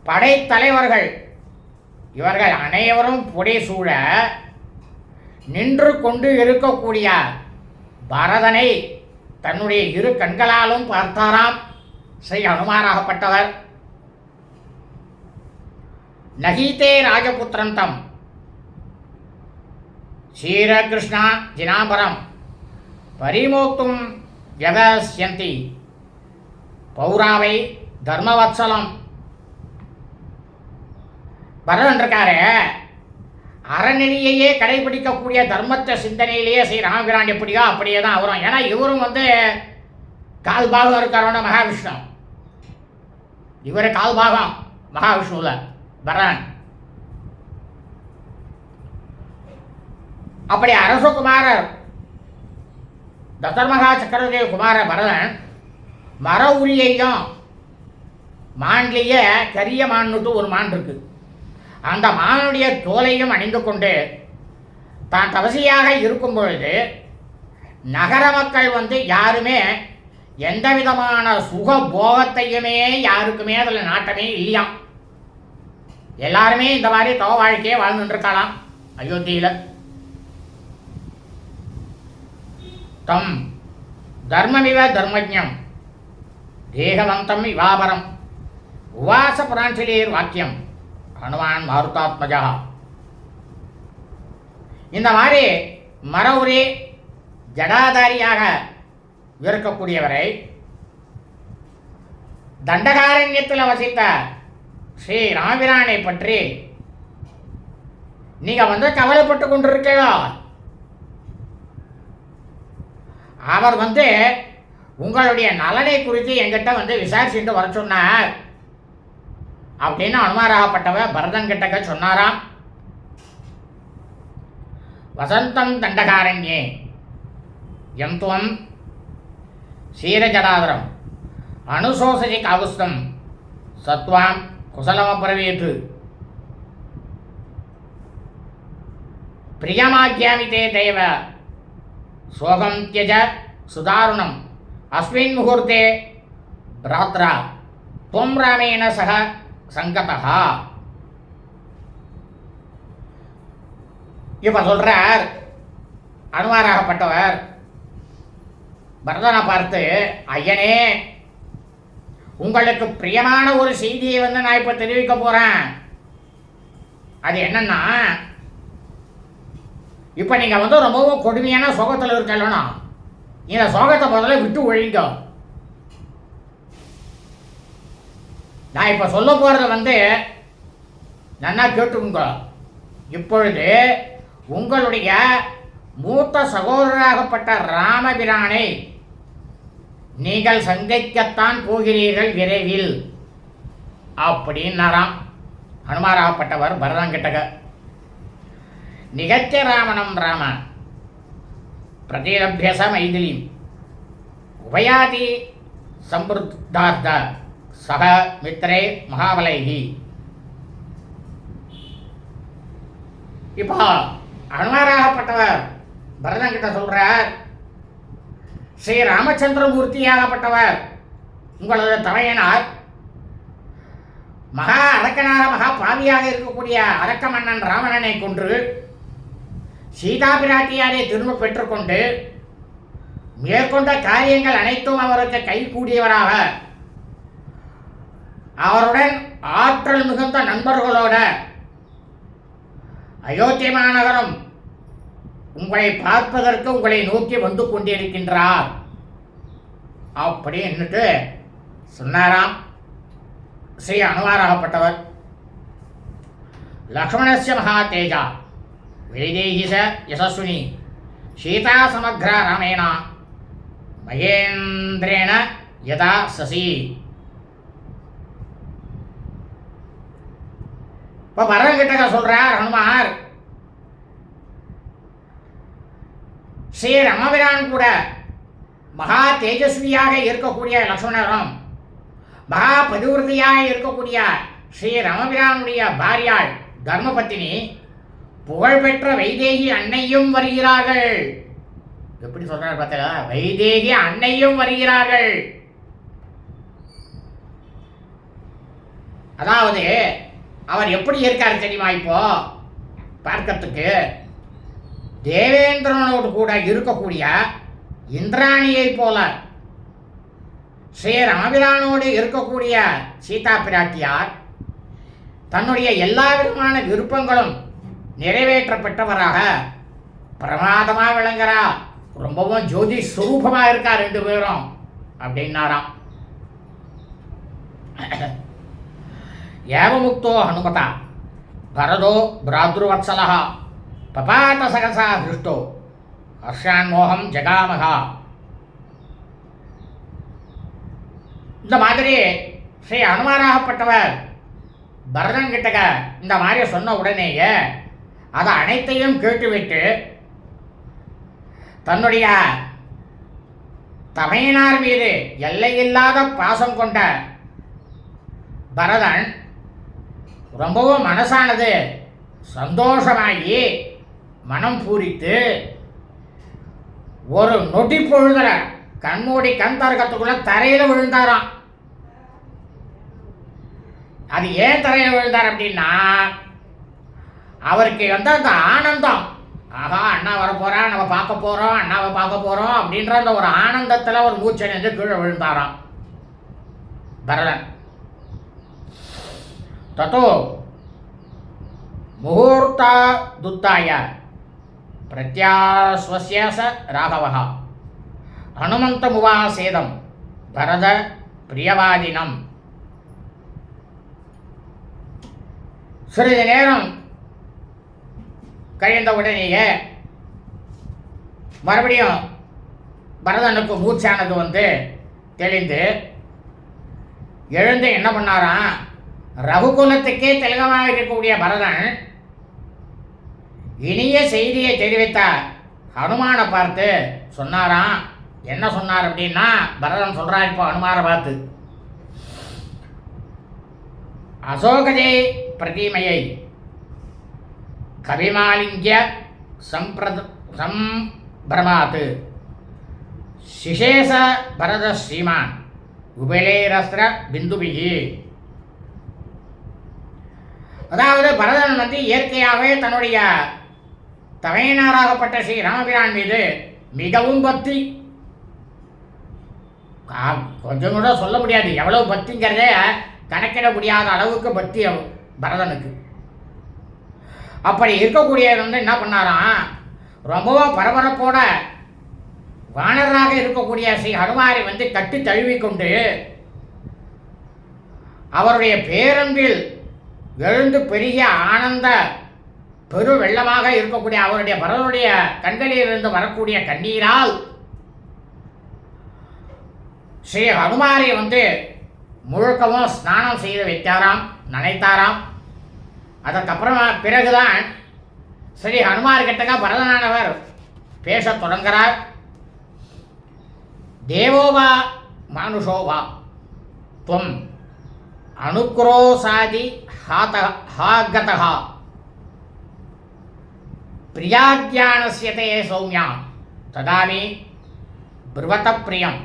B: படைத்தலைவர்கள் இவர்கள் அனைவரும் புடைசூழ நின்று கொண்டு இருக்கக்கூடிய பரதனை தன்னுடைய 2 கண்களாலும் பார்த்தாராம் ஸ்ரீ அனுமாராகப்பட்டவர். நகீதே ராஜபுத்திரந்தம் ஸ்ரீரகிருஷ்ணா ஜினாபரம் பரிமோக்தும் யகஸ்யந்தி பௌராவை தர்மவத்சலம். பரதன் இருக்காரு, அறநெறியையே கடைபிடிக்கக்கூடிய தர்மத்தை சிந்தனையிலேயே ஸ்ரீ ராமபிரான் எப்படியோ அப்படியே தான் வரும். ஏன்னா இவரும் வந்து கால்பாகம் இருக்காரோட மகாவிஷ்ணு, இவர் கால்பாகம் மகாவிஷ்ணுவில் பரதன். அப்படி அரசகுமாரர் தசர்மகா சக்கரவர்த்தி குமார பரதன் மர உரியையும் மான்லேயே கரிய மான்னுட்டு ஒரு மான் இருக்கு, அந்த மானுடைய தோலையும் அணிந்து கொண்டு தான் தவசியாக இருக்கும் பொழுது நகர மக்கள் வந்து யாருமே எந்த விதமான சுக போகத்தையுமே யாருக்குமே அதில் நாட்டமே இல்லையாம். எல்லாருமே இந்த மாதிரி தவ வாழ்க்கையே வாழ்ந்துருக்கலாம் அயோத்தியில். தம் தர்மமிவ தர்மஜம் தேகவந்தம் இவாபரம் உவாச புராஞ்சலியர் வாக்கியம் ஹனுமான் மாருதாத்மஜா. இந்த மாதிரி மர உரி ஜடாதாரியாக இருக்கக்கூடியவரை தண்டகாரண்யத்தில் வசித்த ஸ்ரீ ராமபிரானை பற்றி நீங்க வந்து கவலைப்பட்டு கொண்டிருக்கீங்களோ, அவர் வந்து உங்களுடைய நலனை குறித்து என்கிட்ட வந்து விசாரிச்சுட்டு வர சொன்னார் அப்படின்னு அனுமாராகப்பட்டவர் பரதன் கிட்டக்க சொன்னாராம். வசந்தம் தண்டகாரண்யே யம்துவம் சீரஜடாதரம் அனுசோசதி காகுஸ்தம் சத்வாம் குசலமப்ரவீத் பிரியமாக்கியாமி தே தேவ சோகம் தியஜ சுதாருணம் அஸ்மின் முகூர்த்தே பிராத்ரா துவம் ராமேண சக சங்கதா. இப்ப சொல்றார் அனுமாராகப்பட்டவர் பரதனை பார்த்து, ஐயனே உங்களுக்கு பிரியமான ஒரு செய்தியை வந்து நான் இப்ப தெரிவிக்க போறேன். அது என்னன்னா, இப்ப நீங்க வந்து ரொம்பவும் கொடுமையான சோகத்தில் இருக்கலன்னா இந்த சோகத்தை முதல்ல விட்டு ஒழிங்க. நான் இப்போ சொல்ல போகிறது நல்லா கேட்டுங்க. இப்பொழுது உங்களுடைய மூத்த சகோதரராகப்பட்ட ராமபிரானை நீங்கள் சந்திக்கத்தான் போகிறீர்கள் விரைவில் அப்படின்னாராம் ஹனுமாராகப்பட்டவர் பரதங்கிட்டக. நிகத்திய ராமணம் ராம பிரதிலபியச மைதிலி உபயாதி சம்பிருத்தார்த்த சக மித்ரே மகாபலைகி. இப்போ ஹனுமாராகப்பட்டவர் பரதங்கிட்ட சொல்றார், ஸ்ரீ ராமச்சந்திரமூர்த்தியாகப்பட்டவர் உங்களது தமையனார் மகா அரக்கனாக மகா பாவியாக இருக்கக்கூடிய அரக்க மன்னன் ராவணனை கொன்று சீதா பிராட்டியாரை திரும்ப பெற்றுக்கொண்டு மேற்கொண்ட காரியங்கள் அனைத்தும் அவருக்கு கைகூடியவராக அவருடன் ஆற்றல் மிகுந்த நண்பர்களோட அயோத்தி மாநகரம் உங்களை பார்ப்பதற்கு உங்களை நோக்கி வந்து கொண்டிருக்கின்றார் அப்படின்னுட்டு சொன்னாராம் ஸ்ரீ அனுமாராகப்பட்டவர். லக்ஷ்மணஸ்ய மகா தேஜா வைதேகி ச யசஸ்வினி சீதா சமக்ரா ராமேண மகேந்திரேண யதா சசி. இப்போ பரதங்கிட்ட சொல்றார் ஹனுமார், ஸ்ரீ ராமபிரான் கூட மகா தேஜஸ்வியாக இருக்கக்கூடிய லக்ஷ்மணரும் மகா பதிவிரதையாக இருக்கக்கூடிய ஸ்ரீ ராமபிரானுடைய பாரியாள் தர்மபத்தினி புகழ்பெற்ற வைதேகி அன்னையும் வருகிறார்கள். எப்படி சொல்றாரு பார்த்தா, வைதேகி அன்னையும் வருகிறார்கள். அதாவது அவர் எப்படி இருக்கார் தெரியுமா? இப்போ பார்க்கறதுக்கு தேவேந்திரனோடு கூட இருக்கக்கூடிய இந்திராணியை போல ஸ்ரீ ராமபிரானோடு இருக்கக்கூடிய சீதா பிராட்டியார் தன்னுடைய எல்லா விதமான விருப்பங்களும் நிறைவேற்றப்பட்டவராக பிரமாதமாக விளங்குறா. ரொம்பவும் ஜோதி ஸ்வரூபமாக இருக்கா ரெண்டு பேரும் அப்படின்னாராம். ஏவமுக்தோ ஹனுமதா பரதோ பிராத்ருவத்சலः பபாத சகசா ஹிருஷ்டோ ஹர்ஷான்மோகம் ஜகாமகா. இந்த மாதிரி ஸ்ரீ அனுமாராகப்பட்டவர் பரதன்கிட்டக இந்த மாதிரி சொன்ன உடனேயே அதை அனைத்தையும் கேட்டுவிட்டு தன்னுடைய தமையனார் மீது எல்லையில்லாத பாசம் கொண்ட பரதன் ரொம்பவும் மனசானது சந்தோஷமாகி மனம் பூரித்து ஒரு நொடி பொழுதுல கண்மூடி கண் தரக்கத்துக்குள்ள தரையில் விழுந்தாராம். அது ஏன் தரையில் விழுந்தார் அப்படின்னா, அவருக்கு அந்த ஆனந்தம், ஆகா அண்ணா வரப்போறான், நம்ம பார்க்க போறோம், அண்ணாவை பார்க்க போறோம் அப்படின்ற அந்த ஒரு ஆனந்தத்தில் ஒரு மூச்சை நின்று கீழே விழுந்தாராம் பரதன். தத்தோ முகூர்த்தா துத்தாய பிரத்யாஸ்வஸ்ய ச ராகவः ஹனுமந்தமுவாசேதம் பரத பிரியவாதினம். சிறிது நேரம் கழிந்த உடனேயே மறுபடியும் பரதனுக்கு மூச்சானது தெளிந்து எழுந்து என்ன பண்ணாராம், ரகுகுலத்துக்கே திலகமாக இருக்கக்கூடிய பரதன் இனிய செய்தியை தெரிவித்த ஹனுமானை பார்த்து சொன்னாராம். என்ன சொன்னார் அப்படின்னா, பரதன் சொல்றார் இப்போ ஹனுமானை பார்த்து, அசோகதே பிரதிமையை கவிமாலிங்கிய சம்பிரமாத் சிசேஷ பரத ஸ்ரீமான் உபலேரஸ்திர பிந்துபிகி. அதாவது பரதன் இயற்கையாகவே தன்னுடைய தமையனாராகப்பட்ட ஸ்ரீ ராமபிரான் மீது மிகவும் பக்தி, கொஞ்சம் கூட சொல்ல முடியாது எவ்வளவு பக்திங்கிறதே கணக்கிட முடியாத அளவுக்கு பக்தி பரதனுக்கு. அப்படி இருக்கக்கூடிய என்ன பண்ணாராம், ரொம்பவும் பரபரப்போட வானராக இருக்கக்கூடிய ஸ்ரீ ஹனுமாரை கட்டி தழுவிக்கொண்டு அவருடைய பேரன்பில் எழுந்து பெருகிய ஆனந்த பெரு வெள்ளமாக இருக்கக்கூடிய அவருடைய பரதனுடைய கண்களிலிருந்து வரக்கூடிய கண்ணீரால் ஸ்ரீ ஹனுமாரை முழுக்கவும் ஸ்நானம் செய்து வைத்தாராம், நனைத்தாராம். அதற்கப்புறமா பிறகுதான் ஸ்ரீ ஹனுமார் கிட்டக்க பரதனானவர் பேசத் தொடங்குகிறார். தேவோவா மானுஷோவா துவம் அனுக்ரோசாதி ஹாகதா பிரியாத்யானஸ்யதே சௌமியா ததாமி பிருவத பிரியம்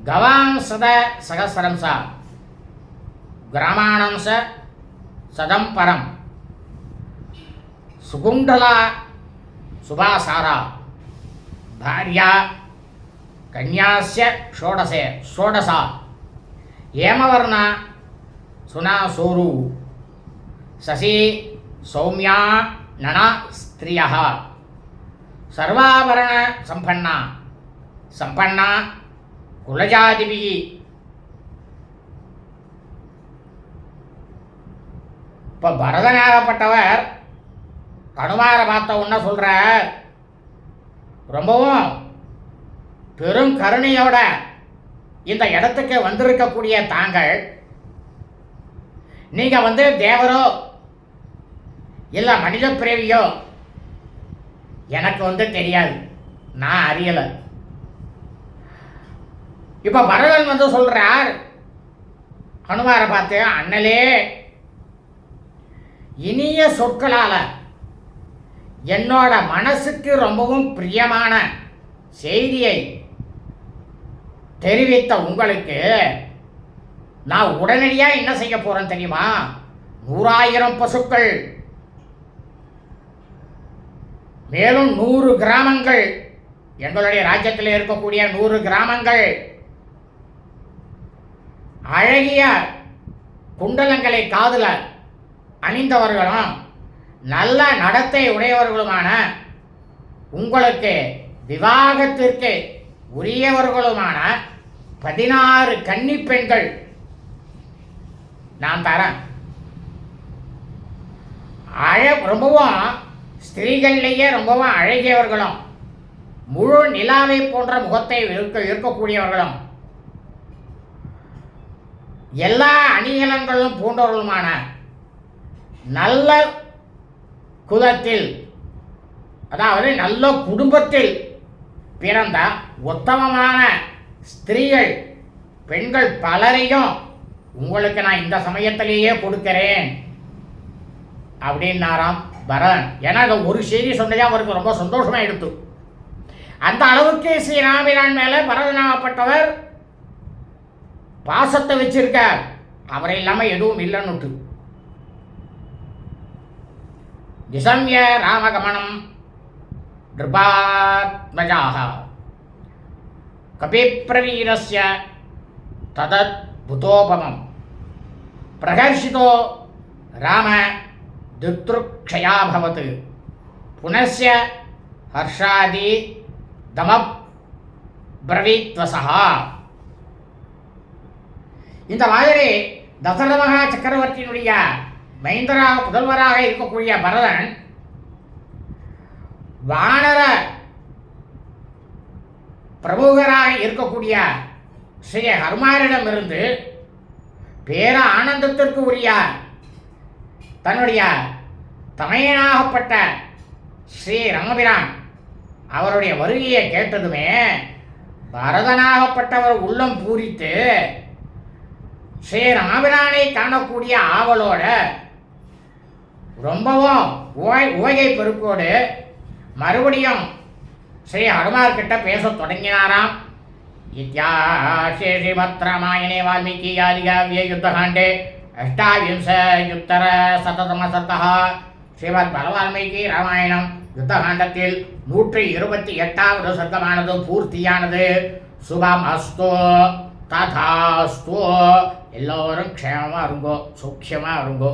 B: கவாம் சத சகசரம் சா கிராமாணம் ச சதம் பரம் சுகுண்டலா சுபாசாரா பாரியா கன்யாஸ்ய ஷோடசா ஏமவர்ணா சுனாசூரு சசி சௌமியா நனா ஸ்திரியா சர்வாபரண சம்பன்னா குலஜாதிபிகி. இப்போ பரதனாகப்பட்டவர் ஹனுமாரை பார்த்த உடனே சொல்கிறார், ரொம்பவும் பெரும் கருணையோட இந்த இடத்துக்கு வந்திருக்கக்கூடிய தாங்கள், நீங்கள் தேவரோ இல்லை மனித பிறவியோ எனக்கு தெரியாது, நான் அறியலை. இப்போ பரதன் சொல்கிறார் ஹனுமாரை பார்த்து, அண்ணலே இனிய சொற்களால் என்னோட மனசுக்கு ரொம்பவும் பிரியமான செய்தியை தெரிவித்த உங்களுக்கு நான் உடனடியாக என்ன செய்ய போகிறேன் தெரியுமா? 100,000 பசுக்கள், மேலும் 100 கிராமங்கள், எங்களுடைய ராஜ்யத்தில் இருக்கக்கூடிய 100 கிராமங்கள், அழகிய குண்டலங்களை காதில் அணிந்தவர்களும் நல்ல நடத்தை உடையவர்களுமான உங்களுக்கு விவாகத்திற்கு உரியவர்களுமான 16 கன்னி பெண்கள் நான் தரேன். ரொம்பவும் ஸ்திரீகள்லேயே ரொம்பவும் அழகியவர்களும் முழு நிலாவை போன்ற முகத்தை இருக்கக்கூடியவர்களும் எல்லா அணிகலன்களும் பூண்டவர்களுமான நல்ல குலத்தில், அதாவது நல்ல குடும்பத்தில் பிறந்த உத்தமமான ஸ்திரீகள் பெண்கள் பலரையும் உங்களுக்கு நான் இந்த சமயத்திலேயே கொடுக்கிறேன் அப்படின்னாராம் பரதன். ஏன்னா அந்த ஒரு செய்தி சொன்னதே அவருக்கு ரொம்ப சந்தோஷமாக எடுத்து. அந்த அளவுக்கு ஸ்ரீராமிரான் மேலே பரதனாகப்பட்டவர் பாசத்தை வச்சிருக்கார். அவரை இல்லாமல் எதுவும் இல்லைன்னுட்டு நிசம்ய ராமகமனம் நிருபாத்மஜாக கபிப்ரவீரஸ்ய ததத் புதோபமம் பிரகர்ஷிதோ ராம துத்ருக்ஷயாபவத் புனஸ்ய ஹர்ஷாதி தமப் பிரவீத்வசா. இந்த மாதிரி தசரத மகா சக்கரவர்த்தியினுடைய மைந்தராக புதல்வராக இருக்கக்கூடிய பரதன் வானர பிரமுகராக இருக்கக்கூடிய ஸ்ரீ ஹனுமாரிடமிருந்து பேர ஆனந்தத்திற்கு உரிய தன்னுடைய தமையனாகப்பட்ட ஸ்ரீ ராமபிரான் அவருடைய வருகையை கேட்டதுமே பரதனாகப்பட்டவர் உள்ளம் பூரித்து ஸ்ரீ ராமபிரானை காணக்கூடிய ஆவலோட ரொம்பவும் உவகை பெருக்கோடு மறுபடியும் ஸ்ரீ ஹனுமார்கிட்ட பேசத் தொடங்கினாராம். இத்தியாசே ஸ்ரீமத் ராமாயணே வால்மீகி ஆதிகாவ்யே யுத்தகாண்டே அஷ்டாவிம்சயுத்தர சததம சர்க்கः ஸ்ரீமத் பலவால்மீகி ராமாயணம் யுத்தகாண்டத்தில் 128வது சர்க்கமானது பூர்த்தியானது. சுபம் அஸ்து ததாஸ்து. எல்லோரும் க்ஷேமமாக இருங்கோ, சௌக்கியமாக இருங்கோ.